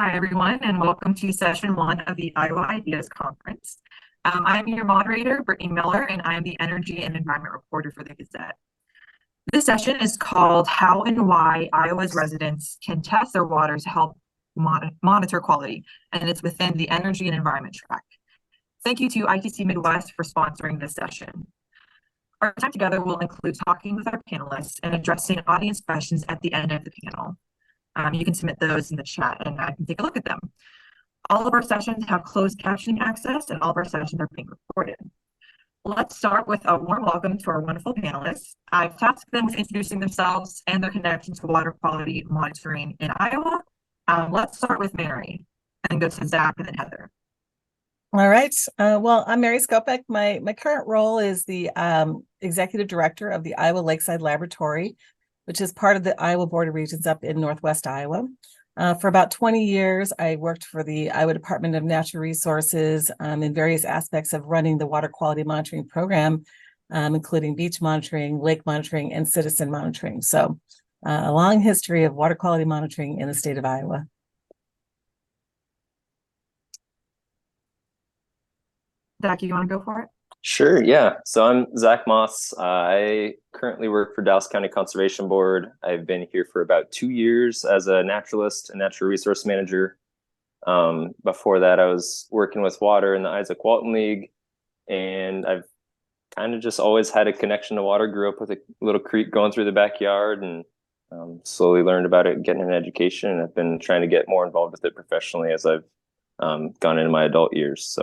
Hi, everyone, and welcome to session one of the Iowa Ideas Conference. I'm your moderator, Brittany Miller, and I'm the Energy and Environment Reporter for the Gazette. This session is called How and Why Iowa's Residents Can Test Their Water to Help Monitor Quality, and it's within the Energy and Environment track. Thank you to ITC Midwest for sponsoring this session. Our time together will include talking with our panelists and addressing audience questions at the end of the panel. You can submit those in the chat and I can take a look at them. All of our sessions have closed captioning access and all of our sessions are being recorded. Let's start with a warm welcome to our wonderful panelists. I've tasked them with introducing themselves and their connection to water quality monitoring in Iowa. Let's start with Mary and go to Zach and then Heather. All right. Well, I'm Mary Skopek. My current role is the executive director of the Iowa Lakeside Laboratory, which is part of the Iowa Board of Regents up in Northwest Iowa. For about 20 years, I worked for the Iowa Department of Natural Resources in various aspects of running the water quality monitoring program, including beach monitoring, lake monitoring, and citizen monitoring. So a long history of water quality monitoring in the state of Iowa. Zach, you want to go for it? Sure, yeah. So I'm Zach Moss. I currently work for Dallas County Conservation Board. I've been here for about 2 years as a naturalist and natural resource manager. Before that, I was working with water in the Isaac Walton League, and I've kind of just always had a connection to water. Grew up with a little creek going through the backyard and slowly learned about it, getting an education, and I've been trying to get more involved with it professionally as I've gone into my adult years.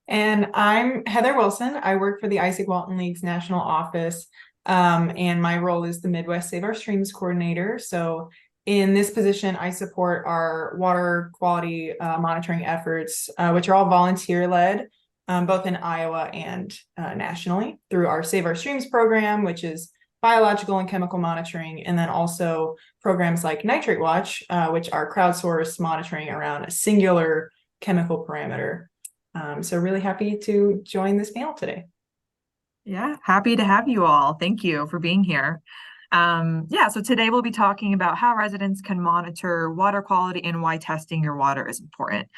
And I'm Heather Wilson. I work for the Isaac Walton League's national office, and my role is the Midwest Save Our Streams coordinator. So in this position, I support our water quality monitoring efforts, which are all volunteer-led, both in Iowa and nationally through our Save Our Streams program, which is biological and chemical monitoring, and then also programs like Nitrate Watch, which are crowdsourced monitoring around a singular chemical parameter. So really happy to join this panel today. Yeah, happy to have you all. Thank you for being here. So today we'll be talking about how residents can monitor water quality and why testing your water is important.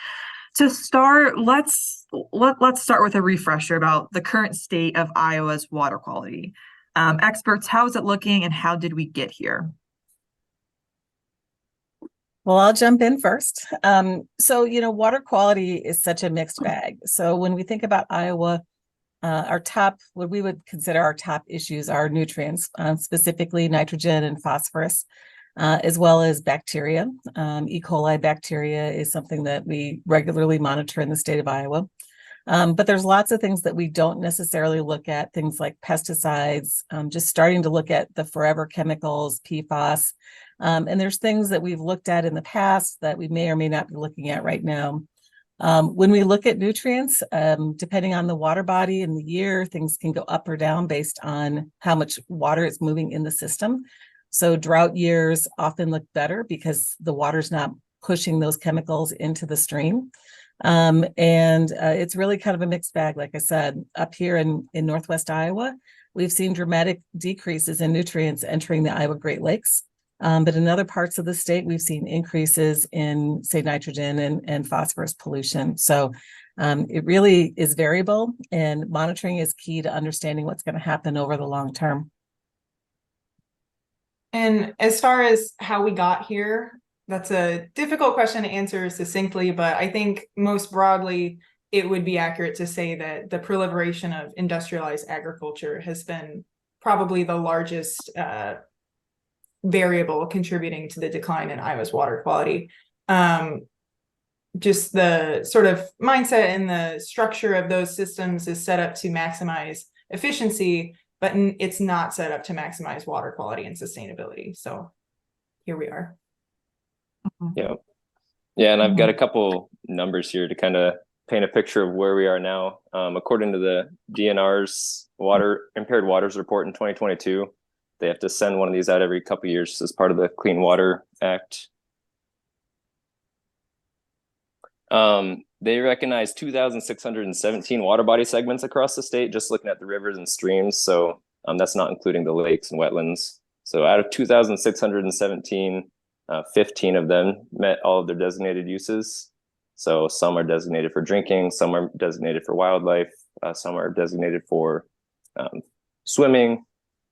To start, let's start with a refresher about the current state of Iowa's water quality. Experts, how is it looking and how did we get here? Well, I'll jump in first. Water quality is such a mixed bag. So when we think about Iowa, what we would consider our top issues are nutrients, specifically nitrogen and phosphorus, as well as bacteria. E. coli bacteria is something that we regularly monitor in the state of Iowa. But there's lots of things that we don't necessarily look at, things like pesticides, just starting to look at the forever chemicals, PFAS. And there's things that we've looked at in the past that we may or may not be looking at right now. When we look at nutrients, depending on the water body and the year, things can go up or down based on how much water is moving in the system. So drought years often look better because the water's not pushing those chemicals into the stream. It's really kind of a mixed bag. Like I said, up here in Northwest Iowa, we've seen dramatic decreases in nutrients entering the Iowa Great Lakes. But in other parts of the state, we've seen increases in, say, nitrogen and phosphorus pollution. So it really is variable, and monitoring is key to understanding what's going to happen over the long term. And as far as how we got here, that's a difficult question to answer succinctly, but I think most broadly, it would be accurate to say that the proliferation of industrialized agriculture has been probably the largest variable contributing to the decline in Iowa's water quality. Just the sort of mindset and the structure of those systems is set up to maximize efficiency, but it's not set up to maximize water quality and sustainability. So here we are. Yeah, and I've got a couple numbers here to kind of paint a picture of where we are now. According to the DNR's Impaired Waters Report in 2022, they have to send one of these out every couple of years as part of the Clean Water Act. They recognize 2,617 water body segments across the state, just looking at the rivers and streams. So that's not including the lakes and wetlands. So out of 2,617, 15 of them met all of their designated uses. So some are designated for drinking, some are designated for wildlife, some are designated for swimming,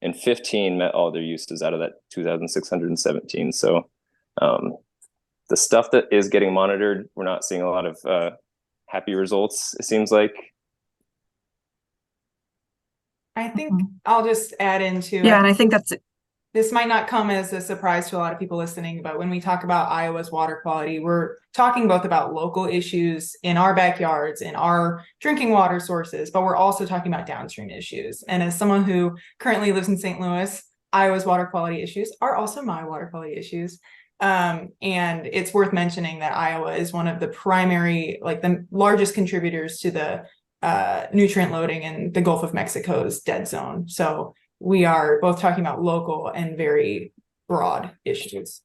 and 15 met all their uses out of that 2,617. So the stuff that is getting monitored, we're not seeing a lot of happy results, it seems like. I think I'll just add into Yeah, and I think that's this might not come as a surprise to a lot of people listening, but when we talk about Iowa's water quality, we're talking both about local issues in our backyards, in our drinking water sources, but we're also talking about downstream issues. And as someone who currently lives in St. Louis, Iowa's water quality issues are also my water quality issues. And it's worth mentioning that Iowa is one of the primary, like the largest contributors to the nutrient loading in the Gulf of Mexico's dead zone. So we are both talking about local and very broad issues.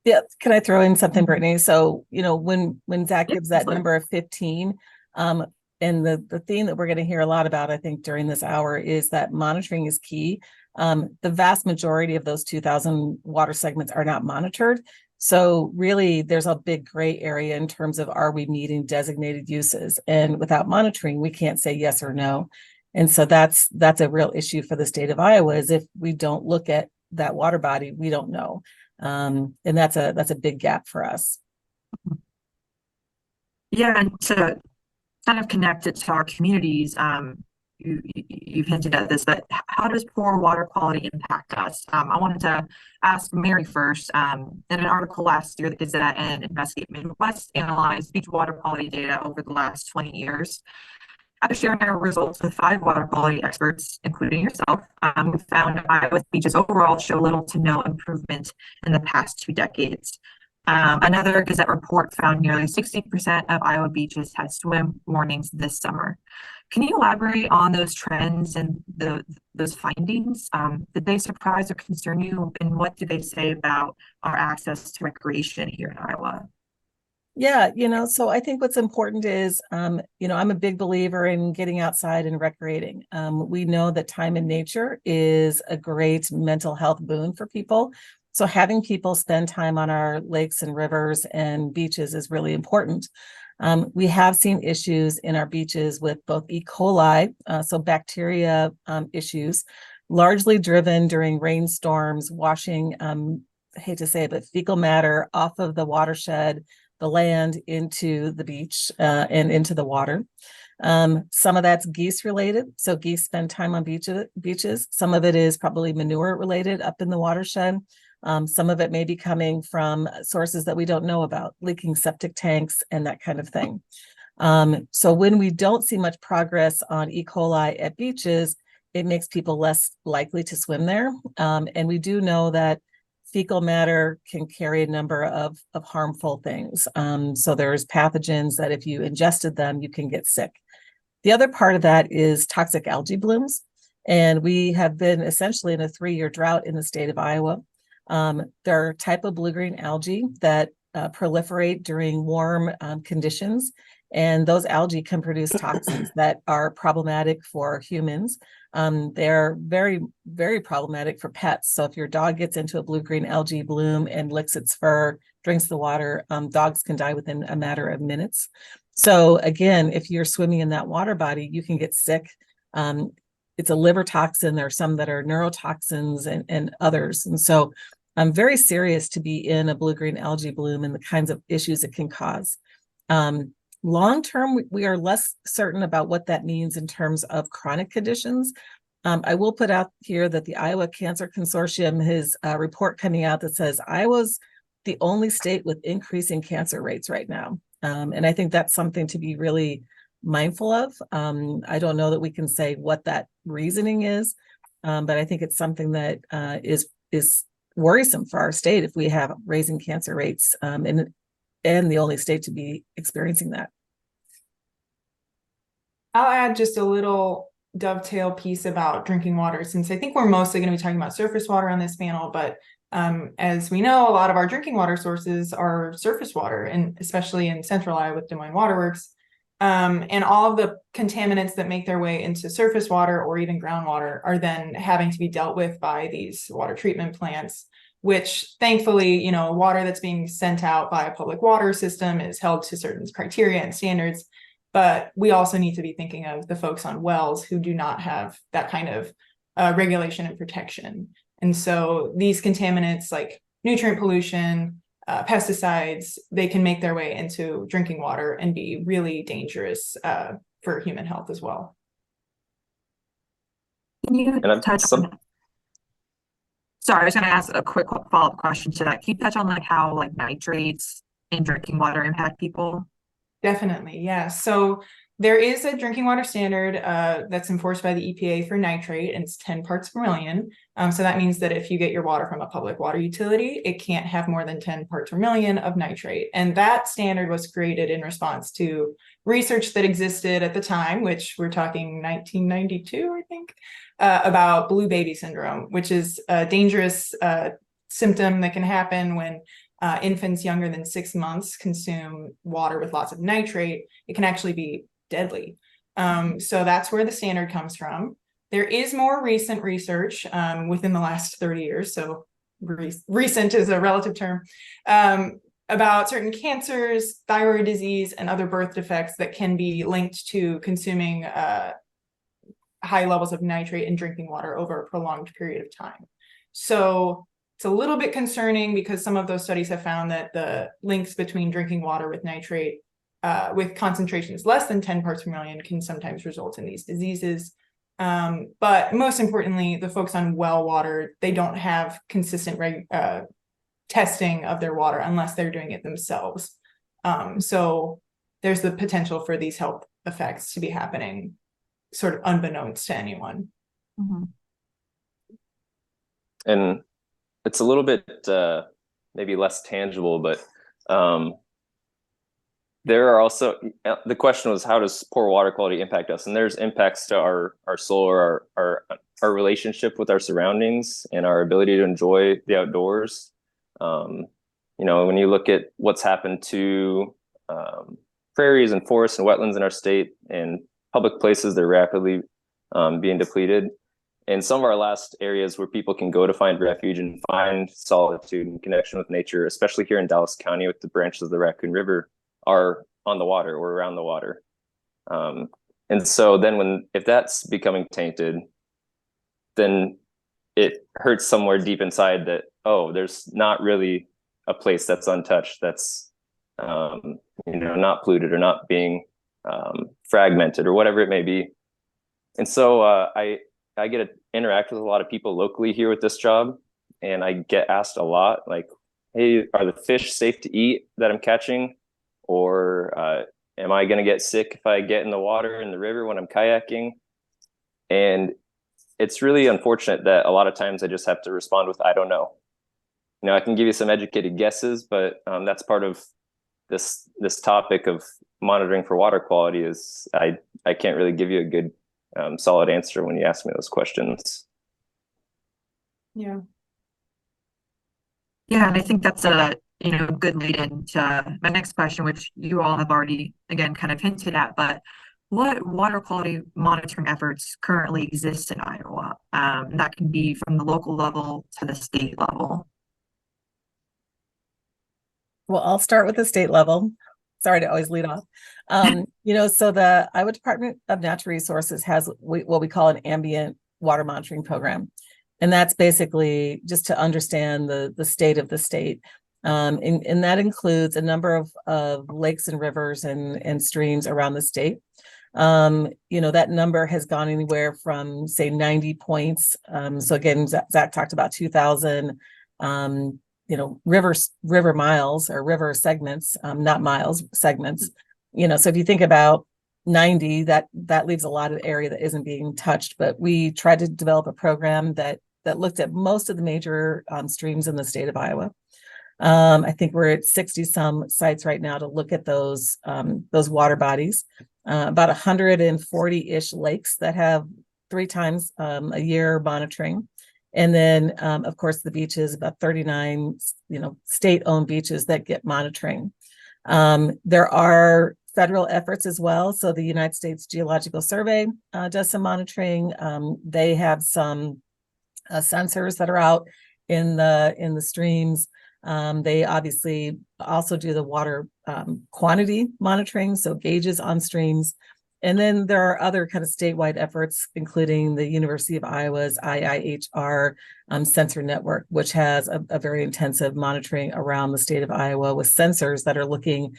Yeah, can I throw in something, Brittany? So, when Zach gives that number of 15, and the theme that we're going to hear a lot about, I think, during this hour is that monitoring is key. The vast majority of those 2,000 water segments are not monitored. So really, there's a big gray area in terms of, are we meeting designated uses? And without monitoring, we can't say yes or no. And so that's a real issue for the state of Iowa, is if we don't look at that water body, we don't know. And that's a big gap for us. Yeah, and to kind of connect it to our communities, you've hinted at this, but how does poor water quality impact us? I wanted to ask Mary first. In an article last year, the Gazette and Investigate Midwest analyzed beach water quality data over the last 20 years. After sharing our results with 5 water quality experts, including yourself, we found Iowa's beaches overall show little to no improvement in the past 2 decades. Another Gazette report found nearly 60% of Iowa beaches had swim warnings this summer. Can you elaborate on those trends and those findings? Did they surprise or concern you? And what do they say about our access to recreation here in Iowa? Yeah, so I think what's important is, I'm a big believer in getting outside and recreating. We know that time in nature is a great mental health boon for people. So having people spend time on our lakes and rivers and beaches is really important. We have seen issues in our beaches with both E. coli, so bacteria issues, largely driven during rainstorms, washing, I hate to say it, but fecal matter off of the watershed, the land, into the beach and into the water. Some of that's geese related. So geese spend time on beaches. Some of it is probably manure related up in the watershed. Some of it may be coming from sources that we don't know about, leaking septic tanks and that kind of thing. So when we don't see much progress on E. coli at beaches, it makes people less likely to swim there. And we do know that fecal matter can carry a number of harmful things. So there's pathogens that if you ingested them, you can get sick. The other part of that is toxic algae blooms. And we have been essentially in a 3-year drought in the state of Iowa. There are a type of blue-green algae that proliferate during warm conditions. And those algae can produce toxins that are problematic for humans. They're very, very problematic for pets. So if your dog gets into a blue-green algae bloom and licks its fur, drinks the water, dogs can die within a matter of minutes. So again, if you're swimming in that water body, you can get sick. It's a liver toxin. There are some that are neurotoxins and others. And so I'm very serious to be in a blue-green algae bloom and the kinds of issues it can cause. Long term, we are less certain about what that means in terms of chronic conditions. I will put out here that the Iowa Cancer Consortium has a report coming out that says Iowa's the only state with increasing cancer rates right now. And I think that's something to be really mindful of. I don't know that we can say what that reasoning is, but I think it's something that is worrisome for our state if we have raising cancer rates and the only state to be experiencing that. I'll add just a little dovetail piece about drinking water, since I think we're mostly going to be talking about surface water on this panel, but as we know, a lot of our drinking water sources are surface water, and especially in central Iowa with Des Moines Waterworks. And all of the contaminants that make their way into surface water or even groundwater are then having to be dealt with by these water treatment plants, which thankfully, you know, water that's being sent out by a public water system is held to certain criteria and standards. But we also need to be thinking of the folks on wells who do not have that kind of regulation and protection. And so these contaminants like nutrient pollution, pesticides, they can make their way into drinking water and be really dangerous for human health as well. Can you And touch on that? Sorry, I was going to ask a quick follow-up question to that. Can you touch on like how like nitrates in drinking water impact people? Definitely, yeah. So there is a drinking water standard that's enforced by the EPA for nitrate, and it's 10 parts per million. So that means that if you get your water from a public water utility, it can't have more than 10 parts per million of nitrate. And that standard was created in response to research that existed at the time, which we're talking 1992, I think, about blue baby syndrome, which is a dangerous symptom that can happen when infants younger than 6 months consume water with lots of nitrate. It can actually be deadly. So that's where the standard comes from. There is more recent research within the last 30 years. So recent is a relative term, about certain cancers, thyroid disease, and other birth defects that can be linked to consuming high levels of nitrate in drinking water over a prolonged period of time. So it's a little bit concerning because some of those studies have found that the links between drinking water with nitrate with concentrations less than 10 parts per million can sometimes result in these diseases. But most importantly, the folks on well water, they don't have consistent testing of their water unless they're doing it themselves. So there's the potential for these health effects to be happening sort of unbeknownst to anyone. Mm-hmm. And it's a little bit maybe less tangible, but there are also, the question was, how does poor water quality impact us? And there's impacts to our soul, or our relationship with our surroundings and our ability to enjoy the outdoors. You know, when you look at what's happened to prairies and forests and wetlands in our state and public places, they're rapidly being depleted. And some of our last areas where people can go to find refuge and find solitude and connection with nature, especially here in Dallas County with the branches of the Raccoon River, are on the water or around the water. And so then if that's becoming tainted, then it hurts somewhere deep inside that, oh, there's not really a place that's untouched, that's not polluted or not being fragmented or whatever it may be. And so I get to interact with a lot of people locally here with this job, and I get asked a lot, like, hey, are the fish safe to eat that I'm catching? Or am I going to get sick if I get in the water in the river when I'm kayaking? And it's really unfortunate that a lot of times I just have to respond with, I don't know. You know, I can give you some educated guesses, but that's part of this topic of monitoring for water quality is I can't really give you a good solid answer when you ask me those questions. Yeah. Yeah, and I think that's a good lead into my next question, which you all have already again kind of hinted at, but what water quality monitoring efforts currently exist in Iowa? That can be from the local level to the state level. Well, I'll start with the state level. Sorry to always lead off. So the Iowa Department of Natural Resources has what we call an ambient water monitoring program. And that's basically just to understand the state of the state. And that includes a number of lakes and rivers and streams around the state. That number has gone anywhere from, say, 90 points. So again, Zach talked about 2,000, river miles or river segments, not miles, segments. So if you think about 90, that leaves a lot of area that isn't being touched. But we tried to develop a program that looked at most of the major streams in the state of Iowa. I think we're at 60 some sites right now to look at those water bodies. About 140-ish lakes that have 3 times a year monitoring. And then, of course, the beaches, about 39, state-owned beaches that get monitoring. There are federal efforts as well. So the United States Geological Survey does some monitoring. They have some sensors that are out in the streams. They obviously also do the water quantity monitoring, so gauges on streams. And then there are other kind of statewide efforts, including the University of Iowa's IIHR sensor network, which has a very intensive monitoring around the state of Iowa with sensors that are looking,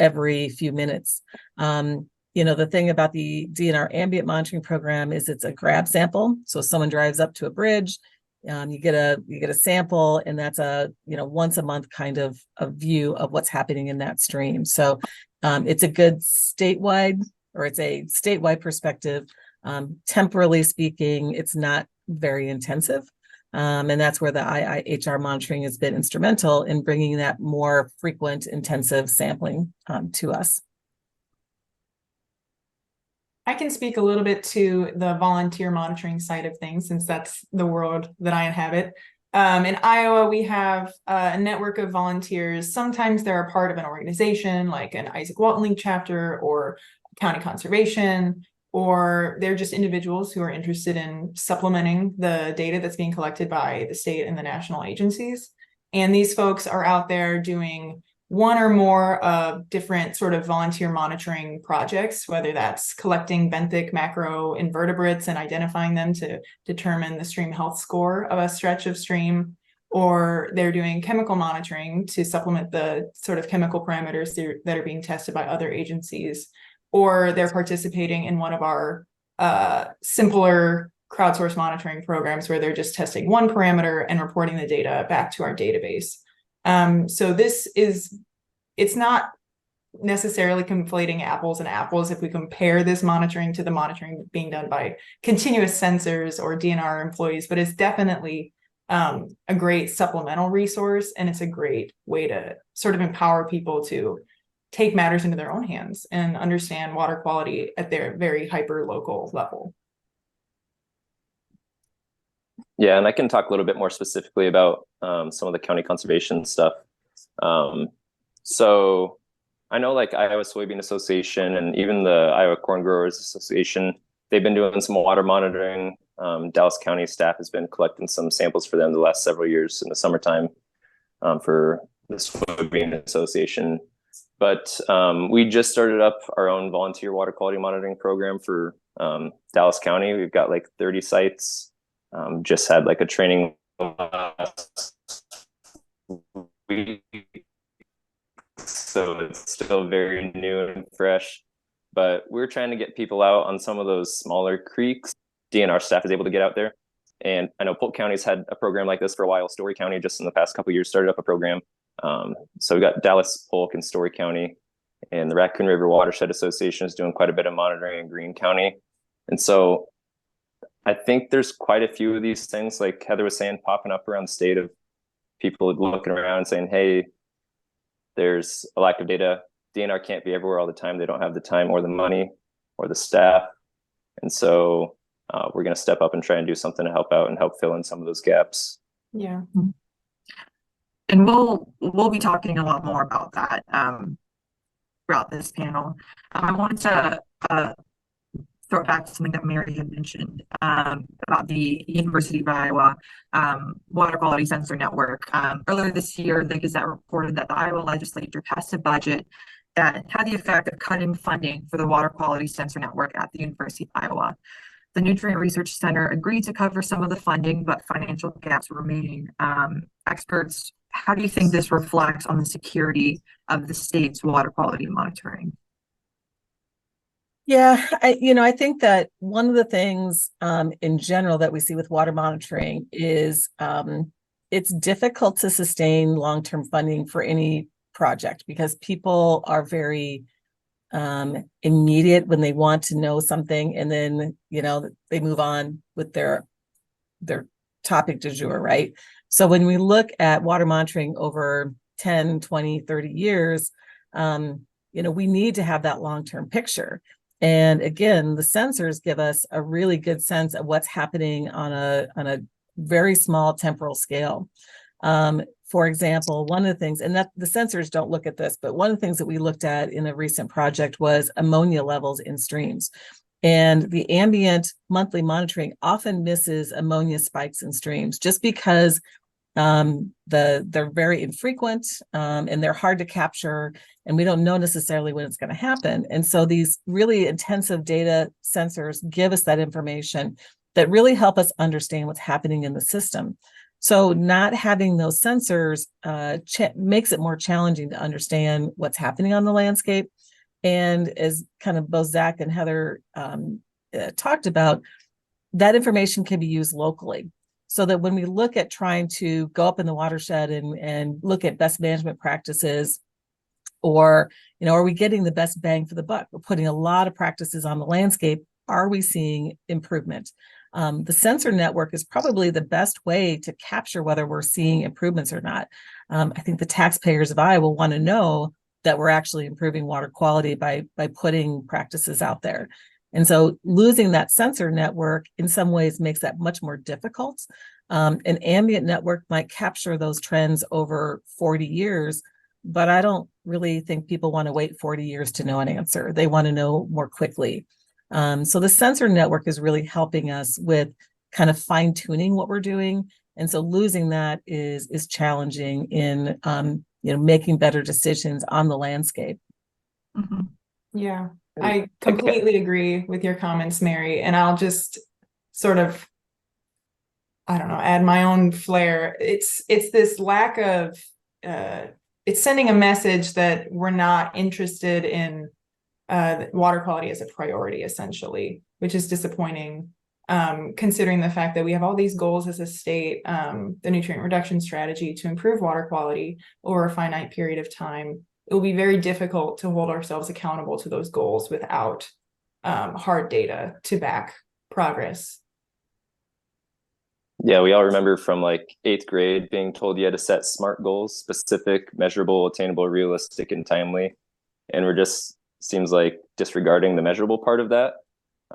every few minutes. The thing about the DNR ambient monitoring program is it's a grab sample. So someone drives up to a bridge, you get a sample, and that's a once a month kind of a view of what's happening in that stream. So it's a good statewide perspective. Temporally speaking, it's not very intensive. And that's where the IIHR monitoring has been instrumental in bringing that more frequent, intensive sampling to us. I can speak a little bit to the volunteer monitoring side of things, since that's the world that I inhabit. In Iowa, we have a network of volunteers. Sometimes they're a part of an organization like an Isaac Walton League chapter or county conservation, or they're just individuals who are interested in supplementing the data that's being collected by the state and the national agencies. And these folks are out there doing one or more of different sort of volunteer monitoring projects, whether that's collecting benthic macro invertebrates and identifying them to determine the stream health score of a stretch of stream, or they're doing chemical monitoring to supplement the sort of chemical parameters that are being tested by other agencies, or they're participating in one of our simpler crowdsourced monitoring programs where they're just testing one parameter and reporting the data back to our database. So it's not necessarily conflating apples and apples if we compare this monitoring to the monitoring being done by continuous sensors or DNR employees, but it's definitely a great supplemental resource, and it's a great way to sort of empower people to take matters into their own hands and understand water quality at their very hyper local level. Yeah, and I can talk a little bit more specifically about some of the county conservation stuff. So I know like Iowa Soybean Association and even the Iowa Corn Growers Association, they've been doing some water monitoring. Dallas County staff has been collecting some samples for them the last several years in the summertime for the Soybean Association. But we just started up our own volunteer water quality monitoring program for Dallas County. We've got like 30 sites. Just had like a training last week, so it's still very new and fresh, but we're trying to get people out on some of those smaller creeks. DNR staff is able to get out there, and I know Polk County's had a program like this for a while. Story County just in the past couple of years started up a program. So we got Dallas, Polk, and Story County, and the Raccoon River Watershed Association is doing quite a bit of monitoring in Greene County. And so I think there's quite a few of these things, like Heather was saying, popping up around the state of people looking around and saying, hey, there's a lack of data. DNR can't be everywhere all the time. They don't have the time or the money or the staff. And so we're going to step up and try and do something to help out and help fill in some of those gaps. Yeah. And we'll be talking a lot more about that throughout this panel. I wanted to throw it back to something that Mary had mentioned about the University of Iowa Water Quality Sensor Network. Earlier this year, the Gazette reported that the Iowa legislature passed a budget that had the effect of cutting funding for the Water Quality Sensor Network at the University of Iowa. The Nutrient Research Center agreed to cover some of the funding, but financial gaps remain. Experts, how do you think this reflects on the security of the state's water quality monitoring? Yeah, I think that one of the things in general that we see with water monitoring is it's difficult to sustain long-term funding for any project because people are very immediate when they want to know something, and then they move on with their topic du jour, right? So when we look at water monitoring over 10, 20, 30 years, we need to have that long-term picture. And again, the sensors give us a really good sense of what's happening on a very small temporal scale. For example, one of the things, and that the sensors don't look at this, but one of the things that we looked at in a recent project was ammonia levels in streams. And the ambient monthly monitoring often misses ammonia spikes in streams just because They're very infrequent, and they're hard to capture, and we don't know necessarily when it's going to happen. And so these really intensive data sensors give us that information that really help us understand what's happening in the system. So not having those sensors makes it more challenging to understand what's happening on the landscape. And as kind of both Zach and Heather talked about, that information can be used locally. So that when we look at trying to go up in the watershed and look at best management practices, or, are we getting the best bang for the buck? We're putting a lot of practices on the landscape. Are we seeing improvement? The sensor network is probably the best way to capture whether we're seeing improvements or not. I think the taxpayers of Iowa want to know that we're actually improving water quality by putting practices out there. And so losing that sensor network in some ways makes that much more difficult. An ambient network might capture those trends over 40 years, but I don't really think people want to wait 40 years to know an answer. They want to know more quickly. So the sensor network is really helping us with kind of fine tuning what we're doing. And so losing that is challenging in, making better decisions on the landscape. Mm-hmm. Yeah, I completely agree with your comments, Mary. And I'll just sort of, I don't know, add my own flair. It's this lack of, it's sending a message that we're not interested in water quality as a priority, essentially, which is disappointing, considering the fact that we have all these goals as a state, the nutrient reduction strategy to improve water quality over a finite period of time. It will be very difficult to hold ourselves accountable to those goals without hard data to back progress. Yeah, we all remember from like 8th grade being told you had to set SMART goals: specific, measurable, attainable, realistic, and timely. And we're just seems like disregarding the measurable part of that.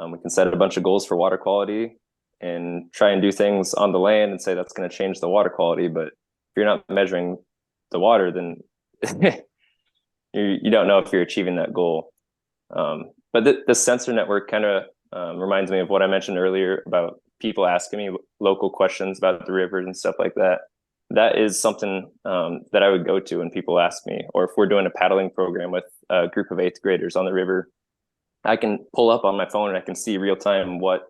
We can set a bunch of goals for water quality and try and do things on the land and say that's going to change the water quality. But if you're not measuring the water, then you don't know if you're achieving that goal. But the sensor network kind of reminds me of what I mentioned earlier about people asking me local questions about the rivers and stuff like that. That is something that I would go to when people ask me, or if we're doing a paddling program with a group of 8th graders on the river, I can pull up on my phone and I can see real time what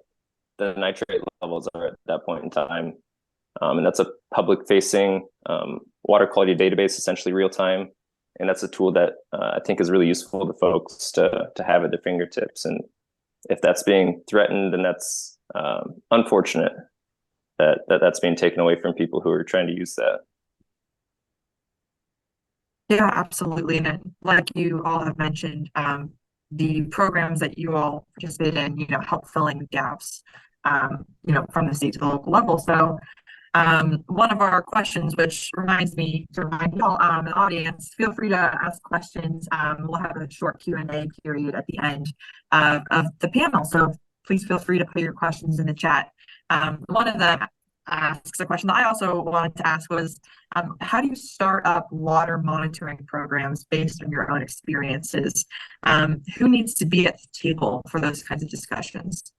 the nitrate levels are at that point in time. And that's a public facing water quality database, essentially real time. And that's a tool that I think is really useful to folks to have at their fingertips. And if that's being threatened, then that's unfortunate that's being taken away from people who are trying to use that. Yeah, absolutely. And then, like you all have mentioned, the programs that you all participate in, help filling gaps, from the state to the local level. So one of our questions, which reminds me to remind you all, the audience, feel free to ask questions. We'll have a short Q&A period at the end of the panel. So please feel free to put your questions in the chat. One of them asks a question that I also wanted to ask was, how do you start up water monitoring programs based on your own experiences? Who needs to be at the table for those kinds of discussions?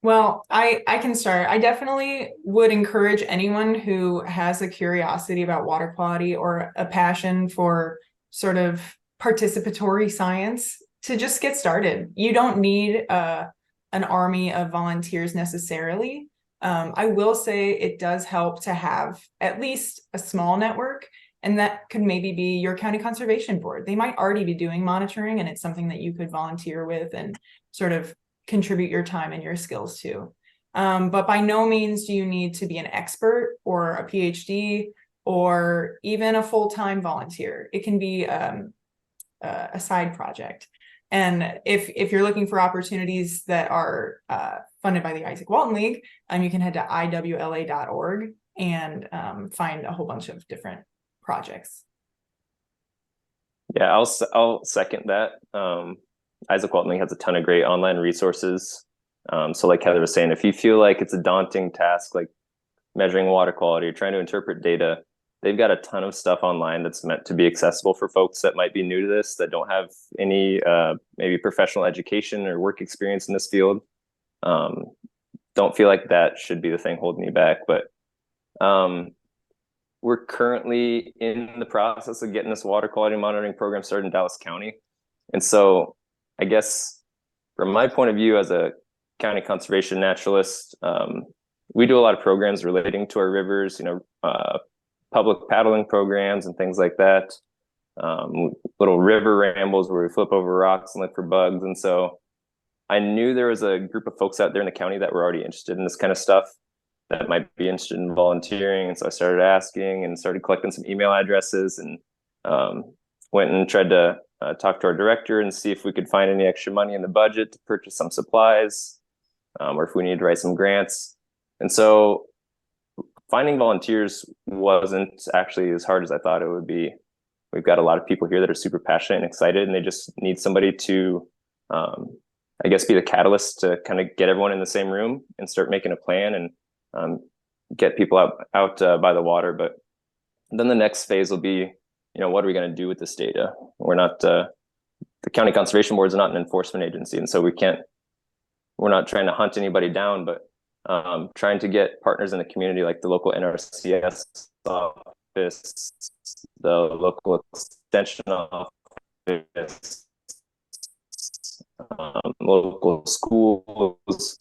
Well, I can start. I definitely would encourage anyone who has a curiosity about water quality or a passion for sort of participatory science to just get started. You don't need an army of volunteers necessarily. I will say it does help to have at least a small network, and that could maybe be your county conservation board. They might already be doing monitoring, and it's something that you could volunteer with and sort of contribute your time and your skills to. But by no means do you need to be an expert or a PhD or even a full-time volunteer. It can be a side project. And if you're looking for opportunities that are funded by the Isaac Walton League, you can head to iwla.org and find a whole bunch of different projects. Yeah, I'll second that. Isaac Walton League has a ton of great online resources. So like Heather was saying, if you feel like it's a daunting task, like measuring water quality or trying to interpret data, they've got a ton of stuff online that's meant to be accessible for folks that might be new to this, that don't have any maybe professional education or work experience in this field. Don't feel like that should be the thing holding you back, but We're currently in the process of getting this water quality monitoring program started in Dallas County. And so I guess from my point of view as a county conservation naturalist, we do a lot of programs relating to our rivers, public paddling programs and things like that. Little river rambles where we flip over rocks and look for bugs. And so I knew there was a group of folks out there in the county that were already interested in this kind of stuff, that might be interested in volunteering. And so I started asking and started collecting some email addresses, and went and tried to talk to our director and see if we could find any extra money in the budget to purchase some supplies, or if we needed to write some grants. And so finding volunteers wasn't actually as hard as I thought it would be. We've got a lot of people here that are super passionate and excited, and they just need somebody to, I guess, be the catalyst to kind of get everyone in the same room and start making a plan and get people out by the water. But then the next phase will be, what are we going to do with this data? We're not, the county conservation board is not an enforcement agency. And so we're not trying to hunt anybody down, but trying to get partners in the community, like the local NRCS office, the local extension office, local schools,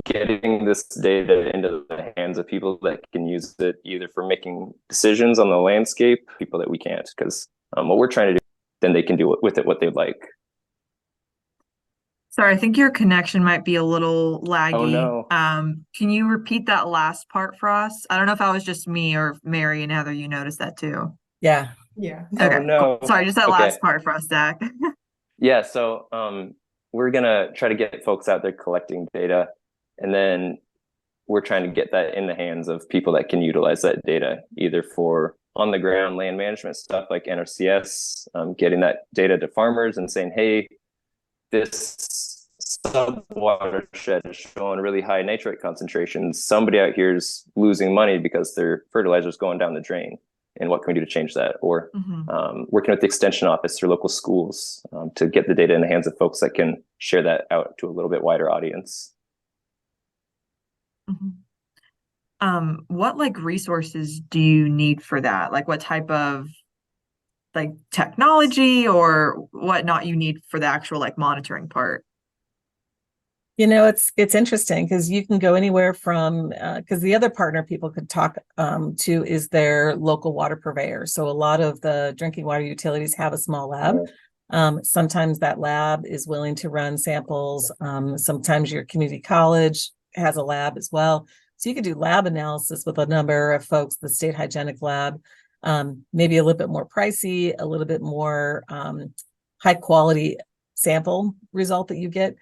getting this data into the hands of people that can use it either for making decisions on the landscape, people that we can't, because what we're trying to do, then they can do with it what they like. Sorry, I think your connection might be a little laggy. Oh, no. Can you repeat that last part for us? I don't know if that was just me or if Mary and Heather, you noticed that too. Yeah. Yeah. Okay, Oh, no. cool. Sorry, just that Okay. last part for us, Zach. Yeah, so we're gonna try to get folks out there collecting data, and then we're trying to get that in the hands of people that can utilize that data, either for on the ground land management stuff like NRCS, getting that data to farmers and saying, hey, this sub-watershed is showing really high nitrate concentrations. Somebody out here is losing money because their fertilizer is going down the drain. And what can we do to change that? Or working with the extension office or local schools to get the data in the hands of folks that can share that out to a little bit wider audience. What resources do you need for that? Like what type of technology or whatnot you need for the actual monitoring part? It's interesting because you can go anywhere from, because the other partner people could talk to is their local water purveyor. So a lot of the drinking water utilities have a small lab. Sometimes that lab is willing to run samples. Sometimes your community college has a lab as well. So you could do lab analysis with a number of folks, the state hygienic lab, maybe a little bit more pricey, a little bit more high quality sample result that you get.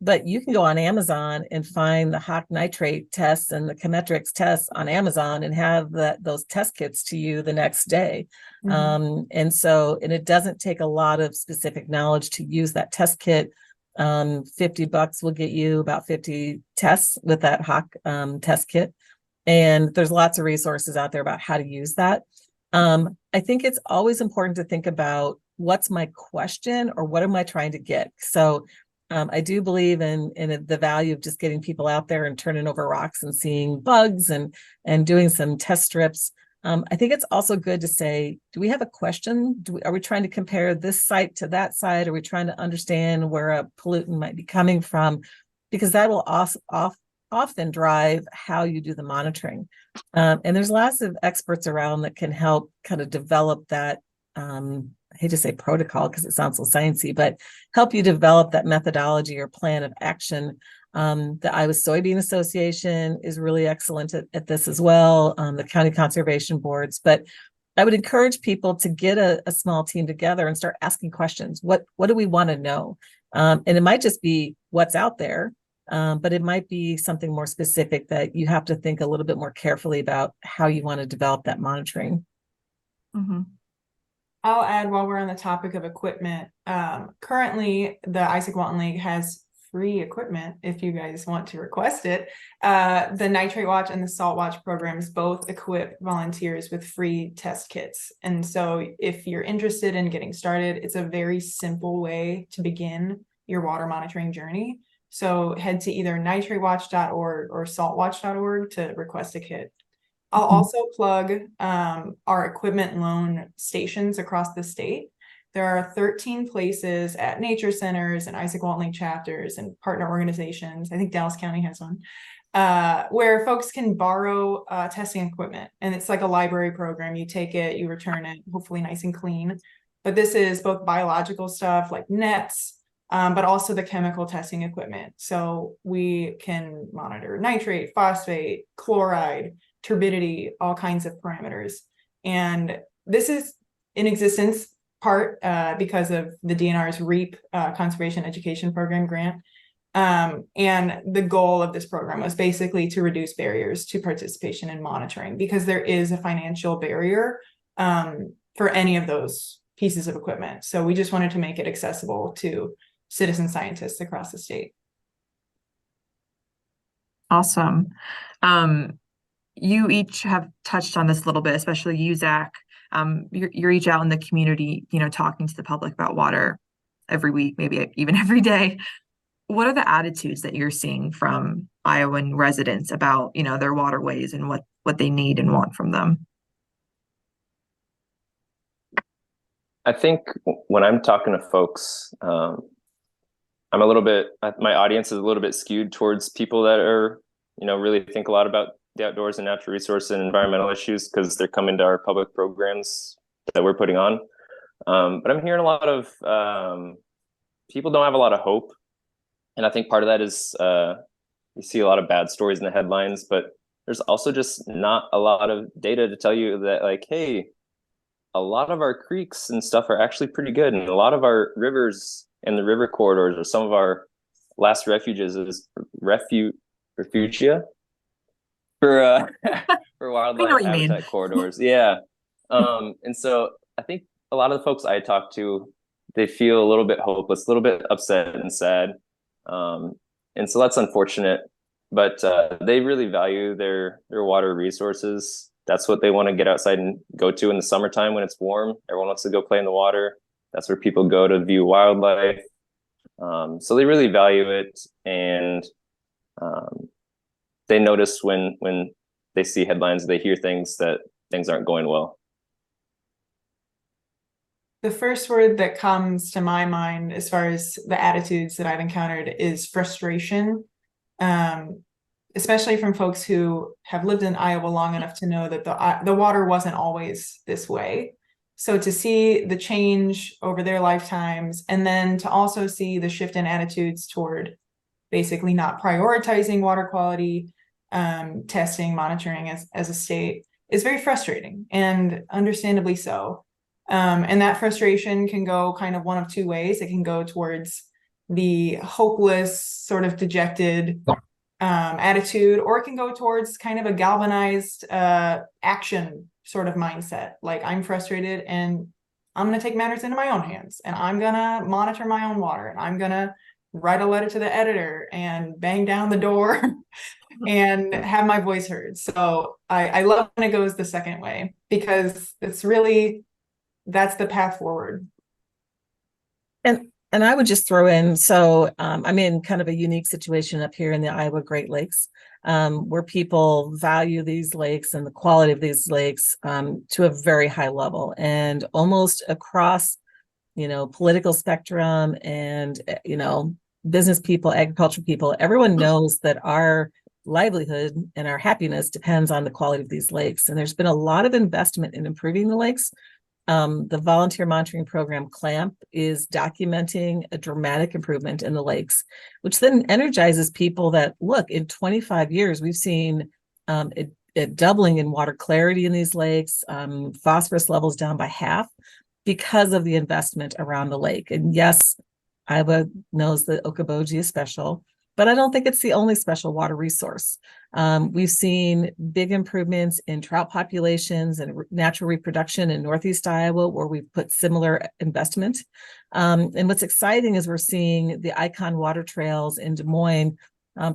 But you can go on Amazon and find the Hawk nitrate tests and the Chemetrix tests on Amazon and have those test kits to you the next day. And it doesn't take a lot of specific knowledge to use that test kit. $50 will get you about 50 tests with that Hawk test kit. And there's lots of resources out there about how to use that. I think it's always important to think about what's my question or what am I trying to get? So I do believe in the value of just getting people out there and turning over rocks and seeing bugs and doing some test strips. I think it's also good to say, do we have a question? Are we trying to compare this site to that site? Are we trying to understand where a pollutant might be coming from? Because that will often drive how you do the monitoring. And there's lots of experts around that can help kind of develop that I hate to say protocol because it sounds so sciencey, but help you develop that methodology or plan of action. The Iowa Soybean Association is really excellent at this as well, the county conservation boards. But I would encourage people to get a small team together and start asking questions. What do we want to know? And it might just be what's out there, but it might be something more specific that you have to think a little bit more carefully about how you want to develop that monitoring. I'll add while we're on the topic of equipment. Currently, the Isaac Walton League has free equipment if you guys want to request it. The Nitrate Watch and the Salt Watch programs both equip volunteers with free test kits. And so if you're interested in getting started, it's a very simple way to begin your water monitoring journey. So head to either nitratewatch.org or saltwatch.org to request a kit. I'll Mhm. also plug our equipment loan stations across the state. There are 13 places at nature centers and Isaac Walton League chapters and partner organizations. I think Dallas County has one, where folks can borrow testing equipment. And it's like a library program. You take it, you return it, hopefully nice and clean. But this is both biological stuff like nets, but also the chemical testing equipment. So we can monitor nitrate, phosphate, chloride, turbidity, all kinds of parameters. And this is in existence part because of the DNR's REAP Conservation Education Program grant. And the goal of this program was basically to reduce barriers to participation in monitoring, because there is a financial barrier for any of those pieces of equipment. So we just wanted to make it accessible to citizen scientists across the state. Awesome. You each have touched on this a little bit, especially you, Zach. You're each out in the community, talking to the public about water every week, maybe even every day. What are the attitudes that you're seeing from Iowan residents about, their waterways and what they need and want from them? I think when I'm talking to folks, my audience is a little bit skewed towards people that are, really think a lot about the outdoors and natural resource and environmental issues, because they're coming to our public programs that we're putting on. But I'm hearing a lot of people don't have a lot of hope. And I think part of that is you see a lot of bad stories in the headlines, but there's also just not a lot of data to tell you that, like, hey, a lot of our creeks and stuff are actually pretty good. And a lot of our rivers and the river corridors are some of our last refuges is refugia for for I know wildlife what you mean. habitat corridors. Yeah. And so I think a lot of the folks I talk to, they feel a little bit hopeless, a little bit upset and sad. And so that's unfortunate, but they really value their water resources. That's what they want to get outside and go to in the summertime when it's warm. Everyone wants to go play in the water. That's where people go to view wildlife. So they really value it, and they notice when they see headlines, they hear things that things aren't going well. The first word that comes to my mind as far as the attitudes that I've encountered is frustration, especially from folks who have lived in Iowa long enough to know that the water wasn't always this way. So to see the change over their lifetimes, and then to also see the shift in attitudes toward basically not prioritizing water quality, testing, monitoring as a state, is very frustrating, and understandably so. And that frustration can go kind of one of two ways. It can go towards the hopeless, sort of dejected attitude, or it can go towards kind of a galvanized action sort of mindset. Like, I'm frustrated and I'm going to take matters into my own hands, and I'm going to monitor my own water, and I'm going to write a letter to the editor and bang down the door and have my voice heard. So I love when it goes the second way, because it's really, that's the path forward. And I would just throw in, so I'm in kind of a unique situation up here in the Iowa Great Lakes, where people value these lakes and the quality of these lakes to a very high level, and almost across, political spectrum and, business people, agricultural people, everyone knows that our livelihood and our happiness depends on the quality of these lakes. And there's been a lot of investment in improving the lakes. The volunteer monitoring program CLAMP is documenting a dramatic improvement in the lakes, which then energizes people that, look, in 25 years, we've seen it doubling in water clarity in these lakes, phosphorus levels down by half because of the investment around the lake. And yes, Iowa knows that Okoboji is special, but I don't think it's the only special water resource. We've seen big improvements in trout populations and natural reproduction in Northeast Iowa, where we've put similar investment. And what's exciting is we're seeing the Icon water trails in Des Moines,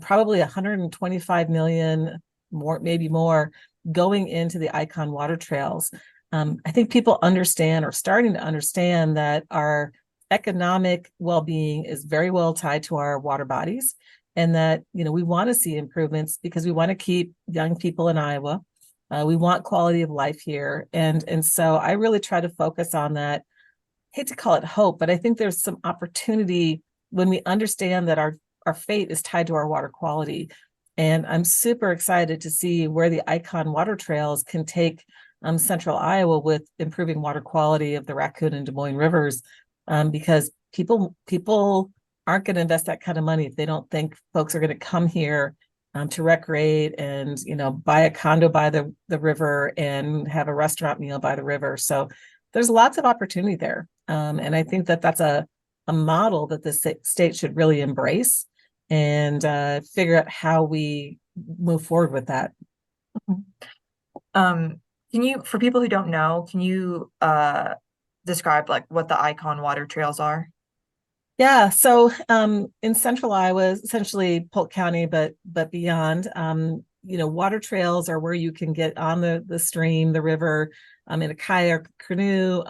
probably 125 million, more, maybe more, going into the Icon water trails. I think people understand, or starting to understand, that our economic well-being is very well tied to our water bodies, and that we want to see improvements because we want to keep young people in Iowa, We want quality of life here. And so I really try to focus on that. Hate to call it hope, but I think there's some opportunity when we understand that our fate is tied to our water quality. And I'm super excited to see where the Icon water trails can take central Iowa with improving water quality of the Raccoon and Des Moines rivers, because people aren't going to invest that kind of money if they don't think folks are going to come here to recreate and, you know, buy a condo by the river and have a restaurant meal by the river. So there's lots of opportunity there. And I think that that's a model that the state should really embrace and figure out how we move forward with that. Can you, for people who don't know, can you describe like what the Icon water trails are? Yeah, so in central Iowa, essentially Polk County, but beyond, you know, water trails are where you can get on the stream, the river, in a kayak, canoe.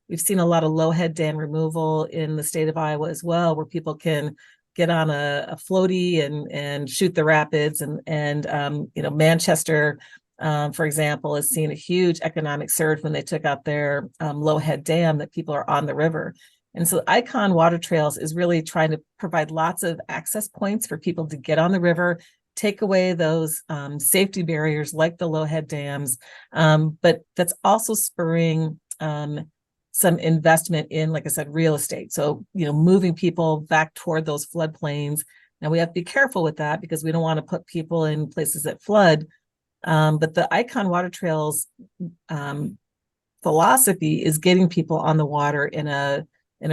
We've seen a lot of low head dam removal in the state of Iowa as well, where people can get on a floaty and shoot the rapids. And you know, Manchester, for example, has seen a huge economic surge when they took out their low head dam, that people are on the river. And so Icon Water Trails is really trying to provide lots of access points for people to get on the river, take away those safety barriers like the low head dams, but that's also spurring some investment in, like I said, real estate. So, you know, moving people back toward those floodplains. Now we have to be careful with that because we don't want to put people in places that flood. But the Icon Water Trails philosophy is getting people on the water in a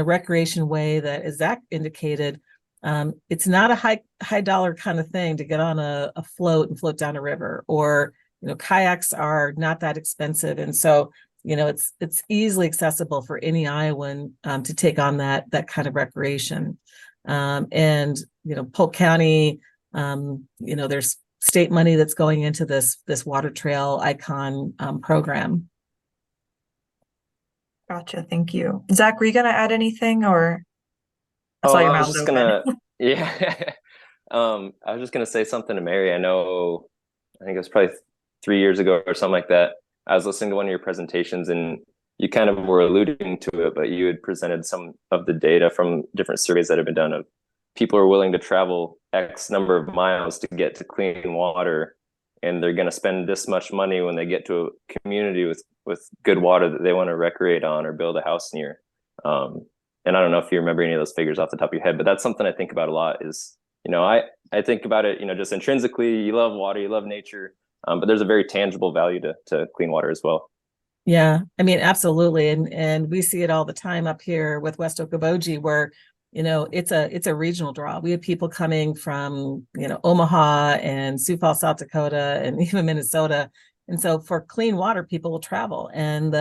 recreation way that, as Zach indicated, it's not a high dollar kind of thing to get on a float and float down a river, or, you know, kayaks are not that expensive. And so, you know, it's easily accessible for any Iowan to take on that kind of recreation. And, you know, Polk County, you know, there's state money that's going into this water trail Icon program. Gotcha. Thank you. Zach, were you gonna add anything, or I Oh, saw your I was mouth just open. gonna, yeah. I was just gonna say something to Mary. I think it was probably 3 years ago or something like that. I was listening to one of your presentations and you kind of were alluding to it, but you had presented some of the data from different surveys that have been done of people are willing to travel X number of miles to get to clean water, and they're going to spend this much money when they get to a community with good water that they want to recreate on or build a house near. And I don't know if you remember any of those figures off the top of your head, but that's something I think about a lot is, you know, I think about it, you know, just intrinsically, you love water, you love nature, but there's a very tangible value to clean water as well. Yeah, I mean, absolutely. And we see it all the time up here with West Okoboji, where, you know, it's a regional draw. We have people coming from, you know, Omaha and Sioux Falls, South Dakota, and even Minnesota. And so for clean water, people will travel. And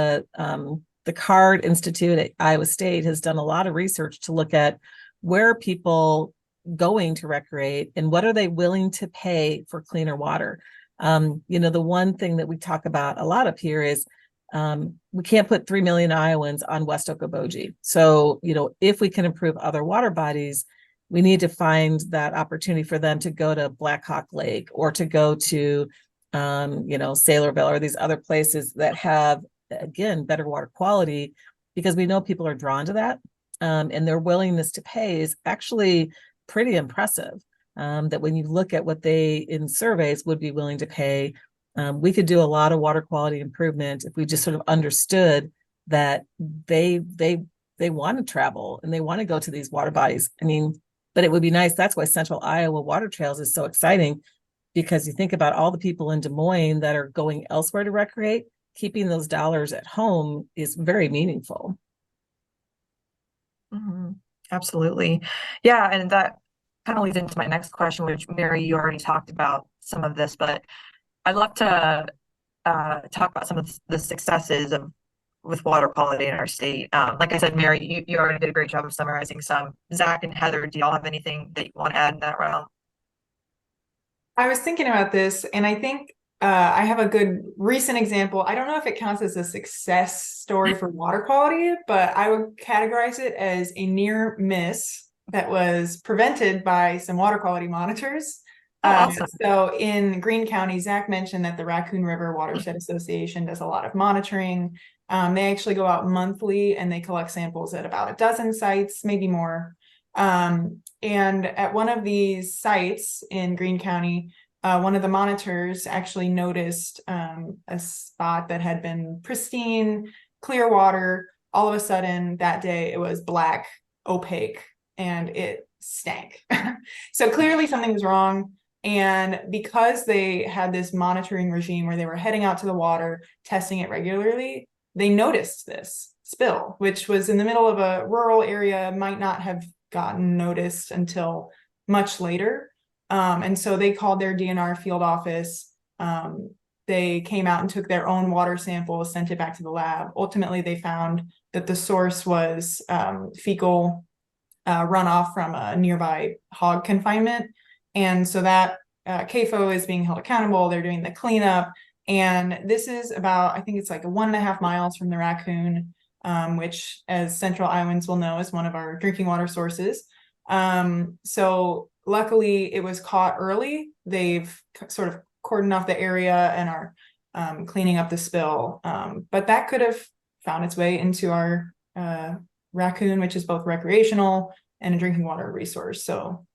the CARD Institute at Iowa State has done a lot of research to look at where are people going to recreate and what are they willing to pay for cleaner water. You know, the one thing that we talk about a lot up here is we can't put 3 million Iowans on West Okoboji. So, you know, if we can improve other water bodies, we need to find that opportunity for them to go to Black Hawk Lake or to go to, you know, Saylorville or these other places that have, again, better water quality, because we know people are drawn to that. And their willingness to pay is actually pretty impressive. That when you look at what they in surveys would be willing to pay, we could do a lot of water quality improvement if we just sort of understood that they want to travel and they want to go to these water bodies. I mean, but it would be nice. That's why Central Iowa Water Trails is so exciting, because you think about all the people in Des Moines that are going elsewhere to recreate, keeping those dollars at home is very meaningful. Mm-hmm. Absolutely. Yeah, and that kind of leads into my next question, which, Mary, you already talked about some of this, but I'd love to talk about some of the successes with water quality in our state. Like I said, Mary, you already did a great job of summarizing some. Zach and Heather, do y'all have anything that you want to add in that realm? I was thinking about this, and I think I have a good recent example. I don't know if it counts as a success story for water quality, but I would categorize it as a near miss that was prevented by some water quality monitors. Awesome. So in Greene County, Zach mentioned that the Raccoon River Watershed Association does a lot of monitoring. They actually go out monthly and they collect samples at about a dozen sites, maybe more. And at one of these sites in Greene County, one of the monitors actually noticed a spot that had been pristine, clear water. All of a sudden that day it was black, opaque, and it stank. So clearly something was wrong. And because they had this monitoring regime where they were heading out to the water, testing it regularly, they noticed this spill, which was in the middle of a rural area, might not have gotten noticed until much later. And so they called their DNR field office. They came out and took their own water sample, sent it back to the lab. Ultimately, they found that the source was fecal runoff from a nearby hog confinement. And so that CAFO is being held accountable. They're doing the cleanup. And this is about, I think it's like 1.5 miles from the Raccoon, which, as Central Iowans will know, is one of our drinking water sources. So luckily it was caught early. They've sort of cordoned off the area and are cleaning up the spill. But that could have found its way into our Raccoon, which is both recreational and a drinking water resource. So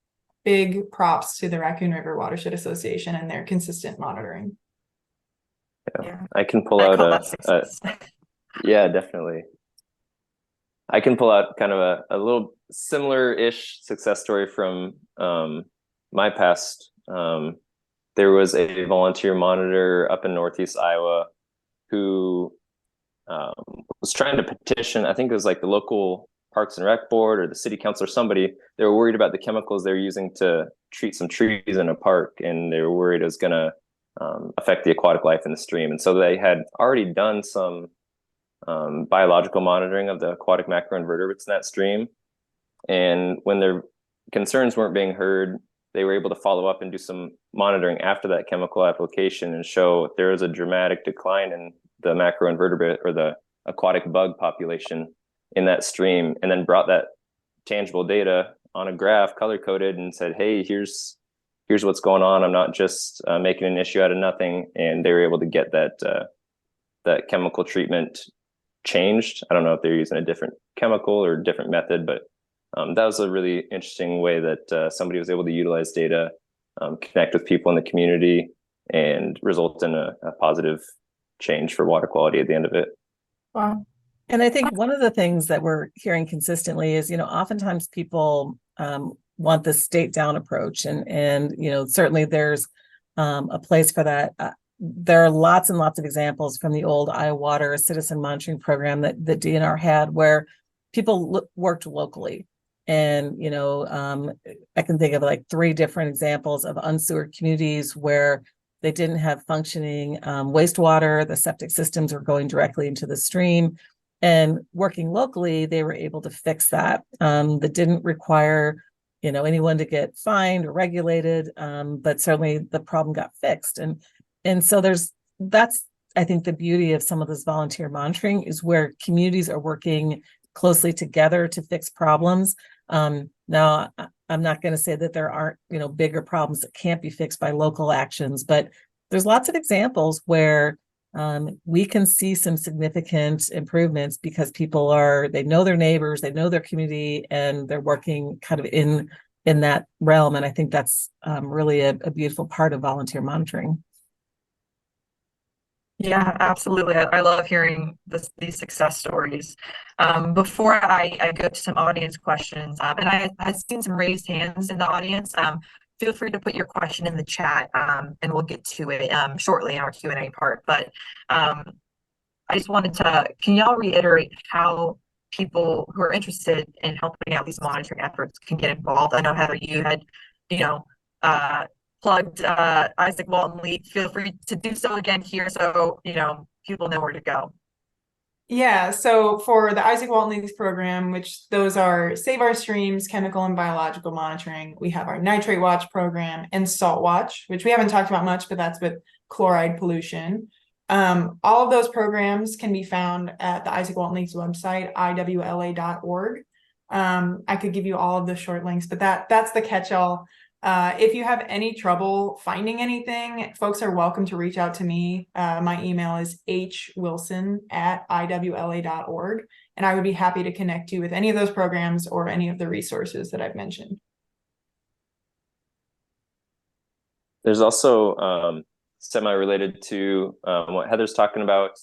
big props to the Raccoon River Watershed Association and their consistent monitoring. Yeah. I can pull I out call that success. yeah, definitely. I can pull out kind of a little similar-ish success story from my past. There was a volunteer monitor up in Northeast Iowa who was trying to petition, I think it was like the local Parks and Rec board or the city council or somebody. They were worried about the chemicals they were using to treat some trees in a park, and they were worried it was going to affect the aquatic life in the stream. And so they had already done some biological monitoring of the aquatic macroinvertebrates in that stream. And when their concerns weren't being heard, they were able to follow up and do some monitoring after that chemical application and show there was a dramatic decline in the macroinvertebrate or the aquatic bug population in that stream, and then brought that tangible data on a graph color coded and said, hey, here's what's going on. I'm not just making an issue out of nothing. And they were able to get that chemical treatment changed. I don't know if they're using a different chemical or different method, but that was a really interesting way that somebody was able to utilize data, connect with people in the community, and result in a positive change for water quality at the end of it. Wow. And I think one of the things that we're hearing consistently is, oftentimes people want the state down approach, and certainly there's a place for that. There are lots and lots of examples from the old Iowa Water citizen monitoring program that the DNR had, where people worked locally. And, I can think of like 3 different examples of unsewered communities where they didn't have functioning wastewater. The septic systems were going directly into the stream. And working locally, they were able to fix that. That didn't require, anyone to get fined or regulated, but certainly the problem got fixed. And so that's, I think, the beauty of some of this volunteer monitoring is where communities are working closely together to fix problems. Now, I'm not going to say that there aren't, bigger problems that can't be fixed by local actions, but there's lots of examples where we can see some significant improvements because they know their neighbors, they know their community, and they're working kind of in that realm. And I think that's really a beautiful part of volunteer monitoring. Yeah, absolutely. I love hearing these success stories. Before I go to some audience questions, and I've seen some raised hands in the audience. Feel free to put your question in the chat, and we'll get to it shortly in our Q&A part. But I just wanted to, can y'all reiterate how people who are interested in helping out these monitoring efforts can get involved? I know, Heather, you had, plugged Isaac Walton League. Feel free to do so again here so people know where to go. Yeah, so for the Isaac Walton Leagues program, which those are Save Our Streams, chemical and biological monitoring, we have our Nitrate Watch program and Salt Watch, which we haven't talked about much, but that's with chloride pollution. All of those programs can be found at the Isaac Walton Leagues website, iwla.org. I could give you all of the short links, but that's the catch-all. If you have any trouble finding anything, folks are welcome to reach out to me. My email is hwilson@iwla.org, and I would be happy to connect you with any of those programs or any of the resources that I've mentioned. There's also semi-related to what Heather's talking about.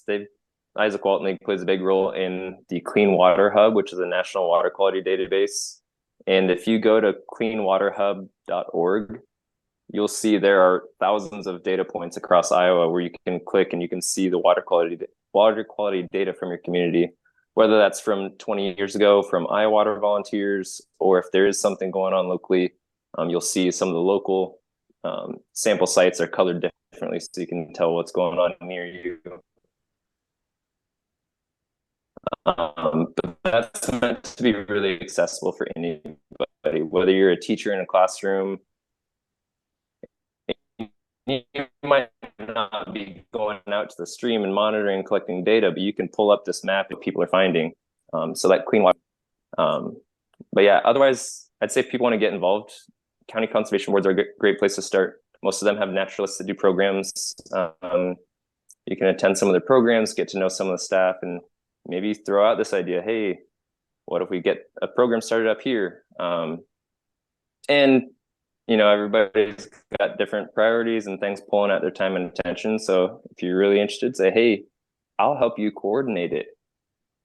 Isaac Walton League plays a big role in the Clean Water Hub, which is a national water quality database. And if you go to cleanwaterhub.org, you'll see there are thousands of data points across Iowa where you can click and you can see the water quality data from your community, whether that's from 20 years ago from Iowa Water volunteers, or if there is something going on locally, you'll see some of the local sample sites are colored differently so you can tell what's going on near you. But that's meant to be really accessible for anybody, whether you're a teacher in a classroom. You might not be going out to the stream and monitoring and collecting data, but you can pull up this map that people are finding. So that clean water. But yeah, otherwise, I'd say if people want to get involved, county conservation boards are a great place to start. Most of them have naturalists that do programs. You can attend some of their programs, get to know some of the staff, and maybe throw out this idea, hey, what if we get a program started up here? And everybody's got different priorities and things pulling at their time and attention. So if you're really interested, say, hey, I'll help you coordinate it.